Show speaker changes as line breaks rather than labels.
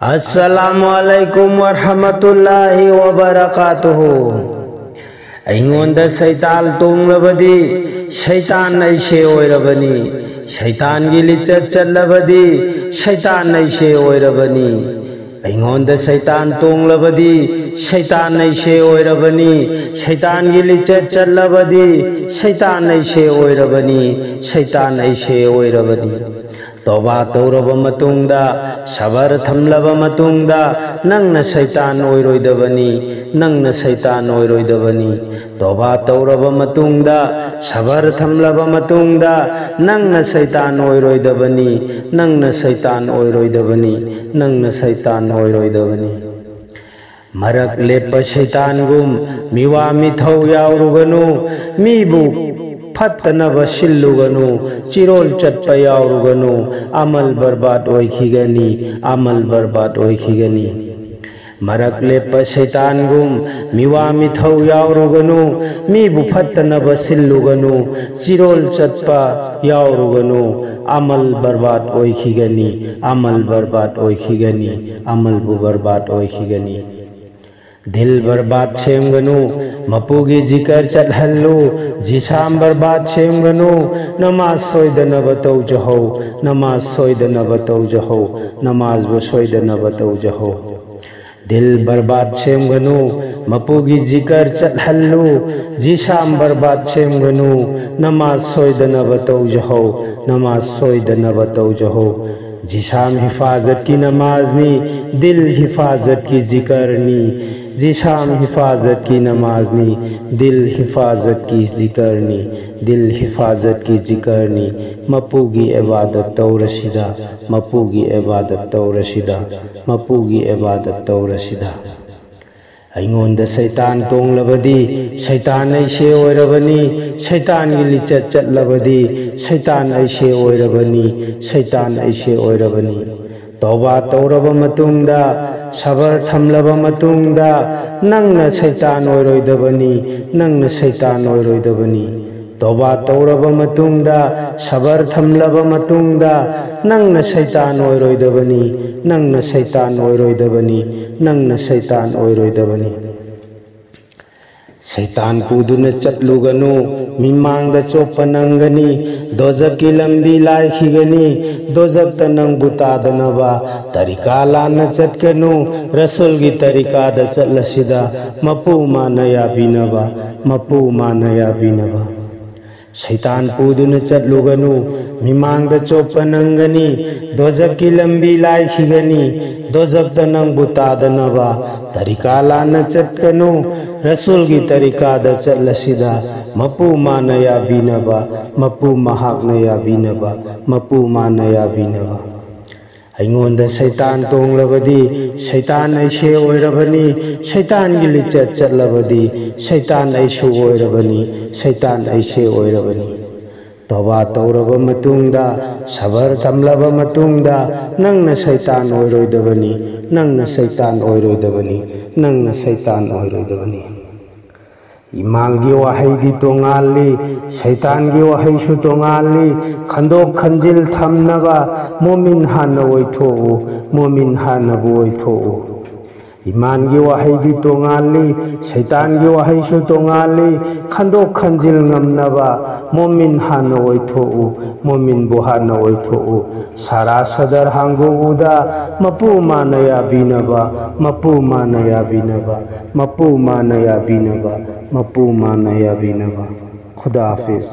अस्सलामुअलैकुम वरहमतुल्लाहि वबरकातुहु। अइंगोंदा सैतान तोंगलबदी शैतान नैशे ओइरबनी, शैतान गी लिचत चलबदी शैतान नैशे ओइरबनी। अइंगोंदा सैतान तोंगलबदी शैतान नैशे ओइरबनी, शैतान गी लिचत चलबदी शैतान नैशे ओइरबनी, शैतान नैशे ओइरबनी। तौबा तौरब मतुंगदा सबर थमलब मतुंगदा नंगना शैतान ओइरोइदबनी, नंगना शैतान ओइरोइदबनी। तौबा तौरब मतुंगदा सबर थमलब मतुंगदा नंगना शैतान ओइरोइदबनी, नंगना शैतान ओइरोइदबनी, नंगना शैतान ओइरोइदबनी। मरक लेप शैतान गुम मिवा मिथौ यावरुगनु, मीबु फत्तनब सिल्लुगनु, चिरोल चट्प यावरुगनु, अमल बर्बाद ओइखिगनी, अमल बर्बाद ओइखिगनी। मरक लेप शैतान गुम मिवा मिथौ यावरुगनु, मीबु फत्तनब सिल्लुगनु, चिरोल चट्प यावरुगनु, अमल बर्बाद ओइखिगनी, अमल बर्बाद ओइखिगनी, अमल बु बर्बाद ओइखिगनी। दिल बर्बाद छेमगनु मपुगी जिकर चलहल्लु, जिसाम बर्बाद छेमगनु नमाज सोइदनब तौजहो, नमाज सोइदनब तौजहो, नमाज बो सोइदनब तौजहो। दिल बर्बाद छेमगनु मपुगी जिकर चलहल्लु, जिसाम बर्बाद छेमगनु नमाज सोइदनब तौजहो, नमाज सोइदनब तौजहो। जिसाम हिफाजत की नमाजनी, दिल हिफाजत की जिकरनी, जिसाम हिफाजत की नमाजनी, दिल हिफाजत की जिकरनी, दिल हिफाजत की जिकरनी। मपुगी इबादत तौरशिदा, मपुगी इबादत तौरशिदा, मपुगी इबादत तौरशिदा। अइंगोंदा शैतान तोंगलबदी शैतान ऐशे ओइरबनी, शैतान गी लिचत चलबदी शैतान ऐशे ओइरबनी, शैतान ऐशे ओइरबनी। तौबा तौरब मतुंगदा सबर थमलब मतुंगदा नंगना शैतान ओइरोइदबनी, नंगना शैतान ओइरोइदबनी। तौबा तौरब मतुंगदा सबर थमलब मतुंगदा नंगना शैतान ओइरोइदबनी, नंगना शैतान ओइरोइदबनी, नंगना शैतान ओइरोइदबनी। शैतान पुदुना चटलुगनु मिमांगदा चोप्पा नंगनी, दोजक की लंबी लाइखिगनी, दोजक त नंगबु तादनबा तरीका लाना चटकनु, रसूल की तरीका द चलसिदा मपु मानया बिनबा, मपु मानया बिनबा। शैतान पुदुना चटलुगनु मिमांगदा चोप्पा नंगनी, दोजक की लंबी लाइखिगनी, दोजक त नंगबु तादनबा तरीका लाना चटकनु, रसूल की तरीका द चलसिदा मपु मानया बिनबा, मपु महाकनया बिनबा, मपु मानया बिनबा। अइंगोंदा शैतान तोंगलबदी शैतान ऐशे ओइरबनी, शैतान गी लिचत चलबदी शैतान ऐशु ओइरबनी, शैतान ऐशे ओइरबनी। तौबा तौरब मतुंगदा सबर थमलब मतुंगदा नंगना शैतान ओइरोइदबनी, नंगना शैतान ओइरोइदबनी, नंगना शैतान ओइरोइदबनी। इमालगी वहाईदी तोंगाली, शैतानगी वहाईसु तोंगाली, खंदोक खंजिल थमनबा मोमिन हाना ओइथोउ, मोमिन हानबु ओइथोउ। इमानगी वहाईदी तोंगाली, शैतानगी वहाईसु तोंगाली, खंदोक खंजिल ngमनबा मोमिन हाना ओइथोउ, मोमिन बु हाना ओइथोउ। सारा सदर हांगुउदा मपु मानया बिनबा, मपु मानया बिनबा, मपु मानया बिनबा, मपु मानया बिनबा। खुदा हाफिज।